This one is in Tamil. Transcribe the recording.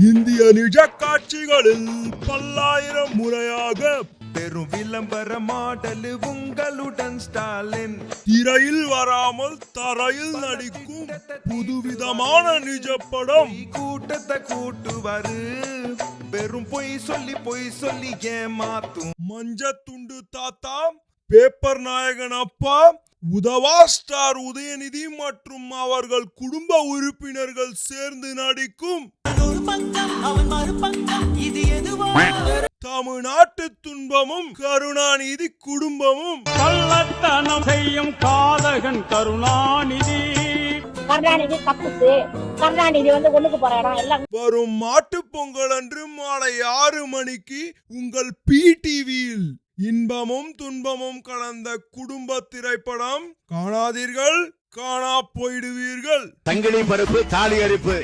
இந்திய நிஜ காட்சிகளில் பல்லாயிரம் முறையாக பெரும் விளம்பர மாடல் உங்களுடன் ஸ்டாலின். திரையில் வராமல் தரையில் நடிக்கும் புதுவிதமான நிஜ படம். கூட்டத்தை கூட்டுவாரு வெறும் பொய் சொல்லி ஏமாத்தும். மஞ்ச துண்டு தாத்தா, பேப்பர் நாயகன் அப்பா, உதவா ஸ்டார் உதயநிதி மற்றும் அவர்கள் குடும்ப உறுப்பினர்கள் சேர்ந்து நடிக்கும் தமிழ்நாட்டு துன்பமும் கருணாநிதி குடும்பமும். கள்ளத்தனம் செய்யும் காதகன் கருணாநிதி. கருணாநிதி தப்புச்சு. கருணாநிதி ஒண்ணுக்கு போற இடம் எல்லாம். வரும் மாட்டு பொங்கல் அன்று மாலை 6 மணிக்கு உங்கள் PTVயில் இன்பமும் துன்பமும் கலந்த குடும்ப திரைப்படம். காணாதீர்கள், காணா போயிடுவீர்கள். தங்கிலி பருப்பு தாலி அரிப்பு.